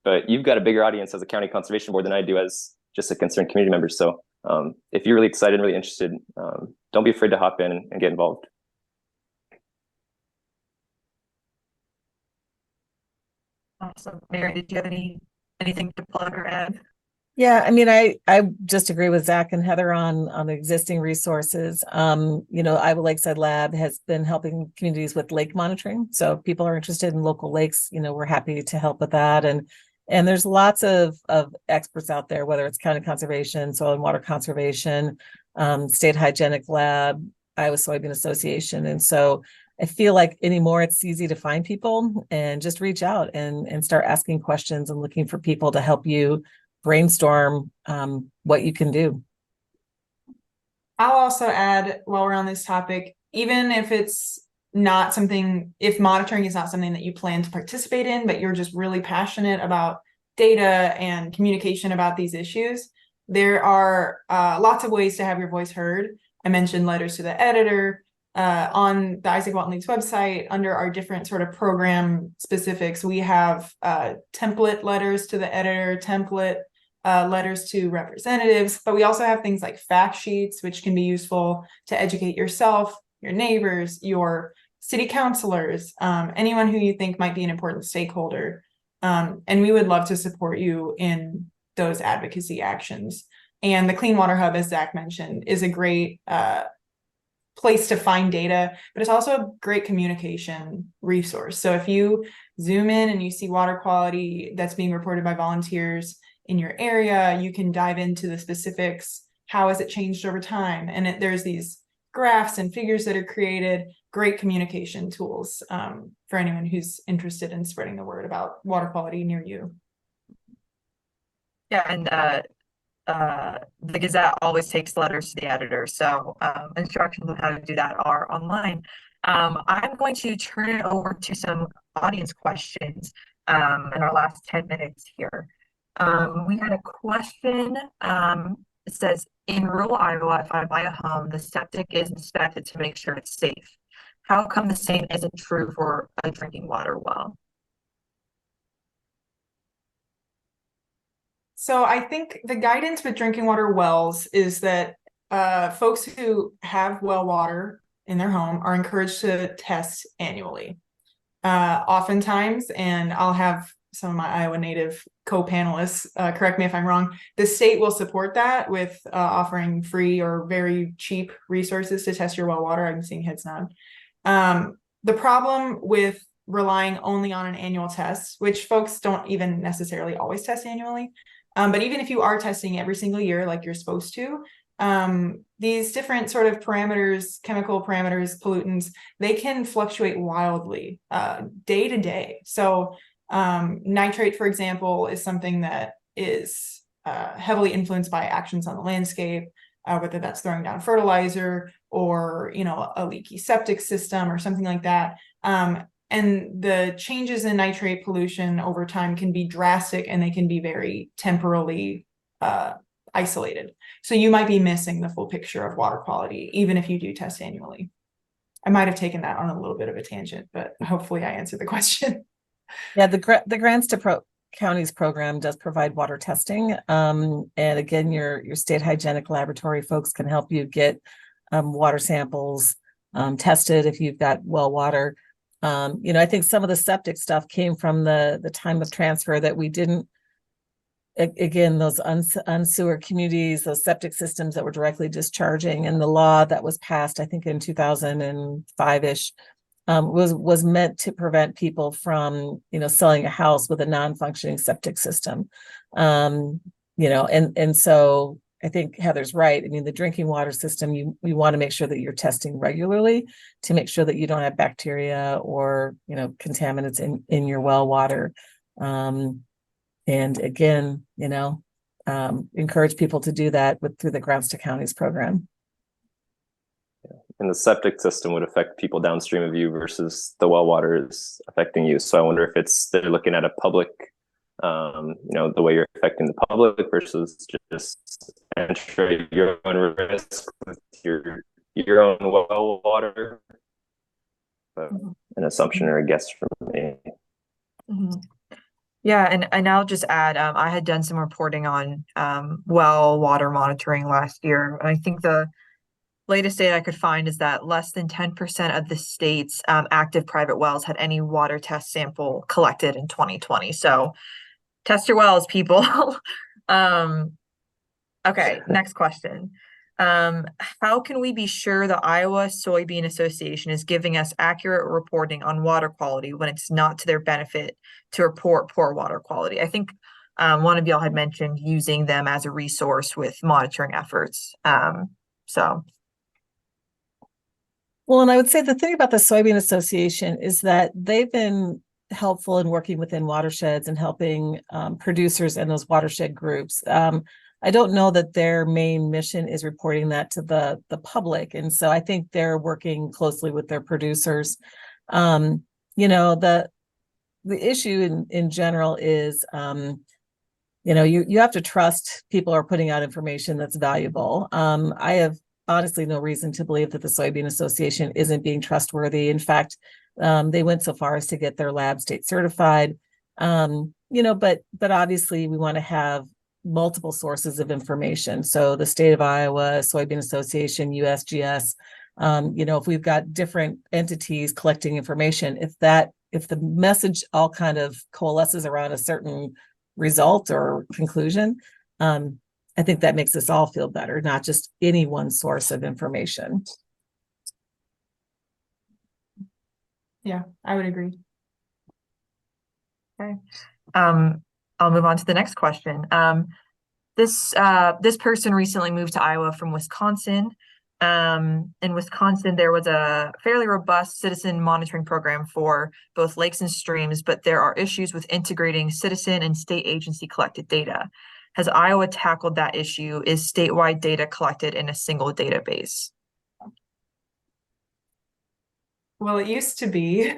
But you've got a bigger audience as a county conservation board than I do as just a concerned community member. So if you're really excited and really interested, don't be afraid to hop in and get involved. Awesome. Mary, did you have anything to plug or add? Yeah, I mean, I just agree with Zach and Heather on the existing resources. Iowa Lakeside Lab has been helping communities with lake monitoring. So if people are interested in local lakes, we're happy to help with that. And there's lots of experts out there, whether it's county conservation, soil and water conservation, state hygienic lab, Iowa Soybean Association. And so I feel like anymore, it's easy to find people and just reach out and start asking questions and looking for people to help you brainstorm what you can do. I'll also add, while we're on this topic, even if it's not something, if monitoring is not something that you plan to participate in, but you're just really passionate about data and communication about these issues, there are lots of ways to have your voice heard. I mentioned letters to the editor. On the Isaac Walton League's website, under our different sort of program specifics, we have template letters to the editor, template letters to representatives, but we also have things like fact sheets, which can be useful to educate yourself, your neighbors, your city councilors, anyone who you think might be an important stakeholder. And we would love to support you in those advocacy actions. And the Clean Water Hub, as Zach mentioned, is a great place to find data, but it's also a great communication resource. So if you zoom in and you see water quality that's being reported by volunteers in your area, you can dive into the specifics. How has it changed over time? And there's these graphs and figures that are created, great communication tools for anyone who's interested in spreading the word about water quality near you. Yeah, and the Gazette always takes letters to the editor, so instructions on how to do that are online. I'm going to turn it over to some audience questions in our last 10 minutes here. We had a question. It says, in rural Iowa, if I buy a home, the septic is inspected to make sure it's safe. How come the same isn't true for a drinking water well? So I think the guidance with drinking water wells is that folks who have well water in their home are encouraged to test annually. Oftentimes, and I'll have some of my Iowa native co-panelists correct me if I'm wrong, the state will support that with offering free or very cheap resources to test your well water. I'm seeing heads nod. The problem with relying only on an annual test, which folks don't even necessarily always test annually, but even if you are testing every single year like you're supposed to, these different sort of parameters, chemical parameters, pollutants, they can fluctuate wildly day to day. So nitrate, for example, is something that is heavily influenced by actions on the landscape. whether that's throwing down fertilizer or, you know, a leaky septic system or something like that. And the changes in nitrate pollution over time can be drastic, and they can be very temporally isolated. So you might be missing the full picture of water quality, even if you do test annually. I might have taken that on a little bit of a tangent, but hopefully I answered the question. Yeah, the Grants to Counties program does provide water testing. And again, your state hygienic laboratory folks can help you get water samples tested if you've got well water. You know, I think some of the septic stuff came from the time of transfer that we didn't, again, those unsewered communities, those septic systems that were directly discharging, and the law that was passed, I think in 2005-ish, was meant to prevent people from, you know, selling a house with a non-functioning septic system. You know, and so I think Heather's right. I mean, the drinking water system, you want to make sure that you're testing regularly to make sure that you don't have bacteria or, you know, contaminants in your well water. And again, you know, encourage people to do that through the Grants to Counties program. And the septic system would affect people downstream of you versus the well water is affecting you. So I wonder if they're looking at a public, you know, the way you're affecting the public versus just entering your own risk with your own well water. But an assumption or a guess from me. Yeah, and I'll just add, I had done some reporting on well water monitoring last year. And I think the latest data I could find is that less than 10% of the state's active private wells had any water test sample collected in 2020. So test your wells, people. Okay, next question. How can we be sure the Iowa Soybean Association is giving us accurate reporting on water quality when it's not to their benefit to report poor water quality? I think one of y'all had mentioned using them as a resource with monitoring efforts. Well, and I would say the thing about the Soybean Association is that they've been helpful in working within watersheds and helping producers and those watershed groups. I don't know that their main mission is reporting that to the public. And so I think they're working closely with their producers. You know, the issue in general is, you know, you have to trust people are putting out information that's valuable. I have honestly no reason to believe that the Soybean Association isn't being trustworthy. In fact, they went so far as to get their lab state certified. You know, but obviously we want to have multiple sources of information. So the state of Iowa, Soybean Association, USGS, you know, if we've got different entities collecting information, if the message all kind of coalesces around a certain result or conclusion, I think that makes us all feel better, not just any one source of information. Yeah, I would agree. Okay. I'll move on to the next question. This person recently moved to Iowa from Wisconsin. In Wisconsin, there was a fairly robust citizen monitoring program for both lakes and streams, but there are issues with integrating citizen and state agency collected data. Has Iowa tackled that issue? Is statewide data collected in a single database? Well, it used to be.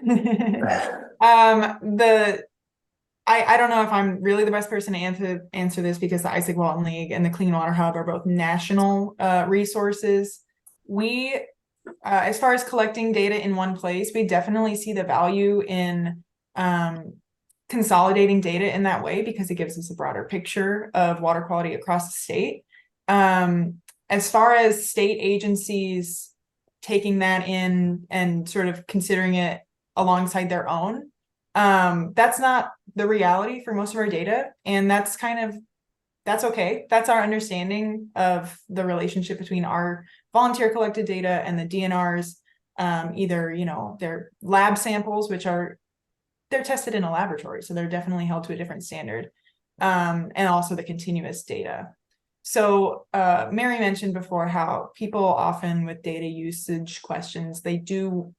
I don't know if I'm really the best person to answer this, because the Isaac Walton League and the Clean Water Hub are both national resources. We, as far as collecting data in one place, we definitely see the value in consolidating data in that way, because it gives us a broader picture of water quality across the state. As far as state agencies taking that in and sort of considering it alongside their own, that's not the reality for most of our data, and that's okay. That's our understanding of the relationship between our volunteer collected data and the DNRs. Either, you know, they're lab samples, which they're tested in a laboratory, so they're definitely held to a different standard, and also the continuous data. So Mary mentioned before how people often with data usage questions, they do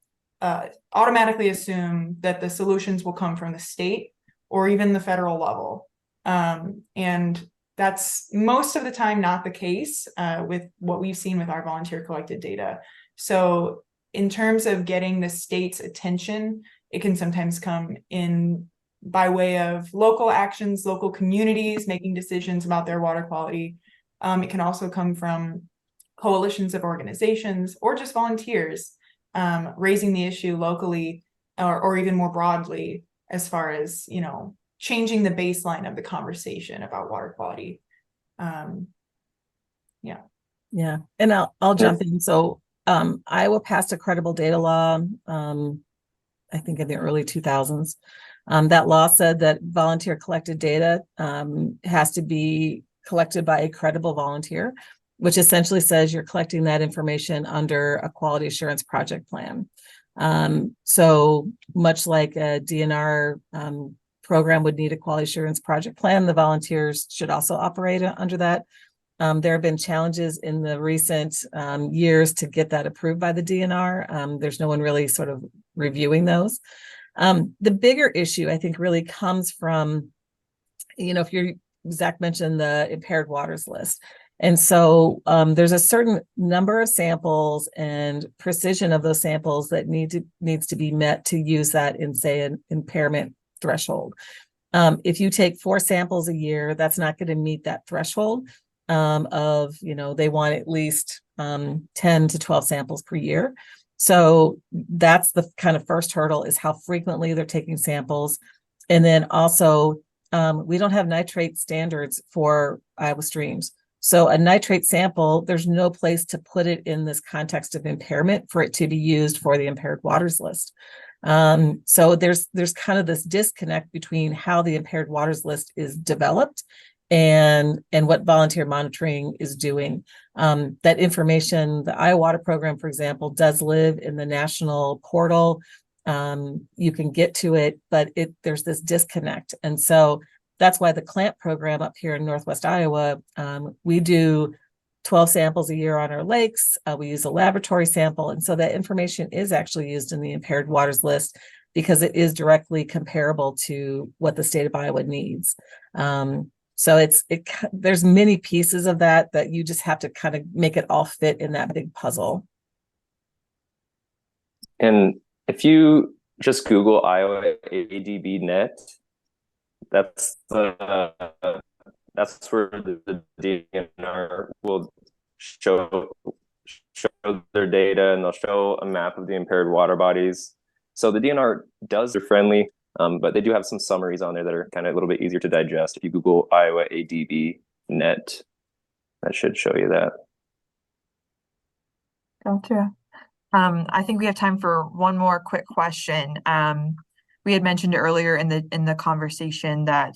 automatically assume that the solutions will come from the state or even the federal level. And That's most of the time not the case with what we've seen with our volunteer collected data. So in terms of getting the state's attention, it can sometimes come in by way of local actions, local communities making decisions about their water quality. It can also come from coalitions of organizations or just volunteers raising the issue locally or even more broadly as far as, you know, changing the baseline of the conversation about water quality. Yeah, and I'll jump in. So Iowa passed a credible data law, I think in the early 2000s. That law said that volunteer collected data has to be collected by a credible volunteer, which essentially says you're collecting that information under a quality assurance project plan. So much like a DNR program would need a quality assurance project plan, the volunteers should also operate under that. There have been challenges in the recent years to get that approved by the DNR. There's no one really sort of reviewing those. The bigger issue, I think, really comes from, you know, if Zach mentioned the impaired waters list. And so there's a certain number of samples and precision of those samples that needs to be met to use that in, say, an impairment threshold. If you take 4 samples a year, that's not going to meet that threshold of, you know, they want at least 10 to 12 samples per year. So that's the kind of first hurdle, is how frequently they're taking samples. And then also, we don't have nitrate standards for Iowa streams. So a nitrate sample, there's no place to put it in this context of impairment for it to be used for the impaired waters list. So there's kind of this disconnect between how the impaired waters list is developed and what volunteer monitoring is doing. That information, the Iowa Water Program, for example, does live in the national portal. You can get to it, but there's this disconnect. And so that's why the CLAMP program up here in Northwest Iowa, we do 12 samples a year on our lakes. We use a laboratory sample. And so that information is actually used in the impaired waters list because it is directly comparable to what the state of Iowa needs. So there's many pieces of that you just have to kind of make it all fit in that big puzzle. And if you just Google Iowa ADB net, that's where the DNR will show their data, and they'll show a map of the impaired water bodies. So the DNR they're friendly, but they do have some summaries on there that are kind of a little bit easier to digest. If you Google Iowa ADB net, that should show you that. Gotcha. I think we have time for one more quick question. We had mentioned earlier in the conversation that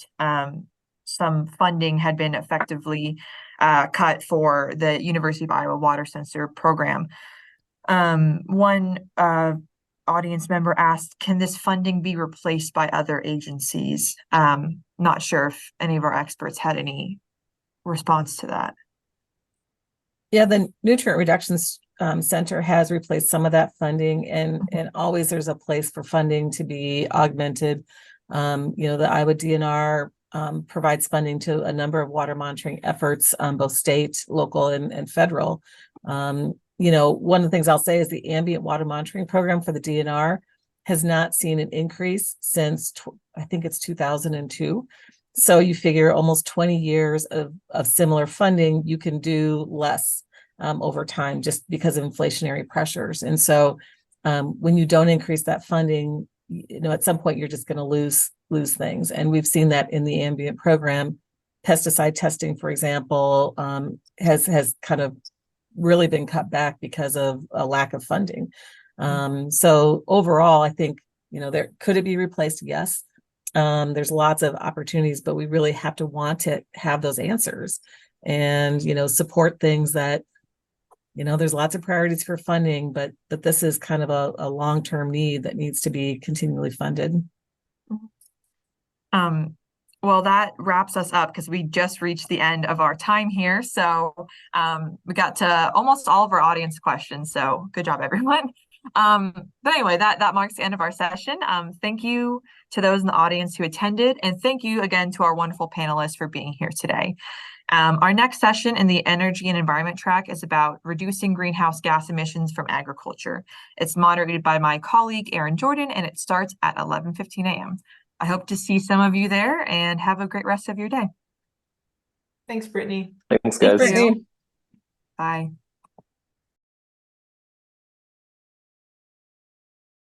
some funding had been effectively cut for the University of Iowa Water Sensor program. One audience member asked, can this funding be replaced by other agencies? Not sure if any of our experts had any response to that. Yeah, the Nutrient Reduction Center has replaced some of that funding, and always there's a place for funding to be augmented. You know, the Iowa DNR provides funding to a number of water monitoring efforts, both state, local, and federal. You know, one of the things I'll say is the ambient water monitoring program for the DNR has not seen an increase since I think it's 2002. So you figure almost 20 years of similar funding, you can do less over time just because of inflationary pressures. And so when you don't increase that funding, you know, at some point you're just going to lose things. And we've seen that in the ambient program. Pesticide testing, for example, has kind of really been cut back because of a lack of funding. So overall, I think, you know, could it be replaced? Yes. There's lots of opportunities, but we really have to want to have those answers and, you know, support things that, you know, there's lots of priorities for funding, but this is kind of a long-term need that needs to be continually funded. Well, that wraps us up because we just reached the end of our time here. So we got to almost all of our audience questions. So good job, everyone. But anyway, that marks the end of our session. Thank you to those in the audience who attended, and thank you again to our wonderful panelists for being here today. Our next session in the energy and environment track is about reducing greenhouse gas emissions from agriculture. It's moderated by my colleague, Erin Jordan, and it starts at 11:15 a.m. I hope to see some of you there, and have a great rest of your day. Thanks, Brittany. Thanks, guys. Brittany. Bye.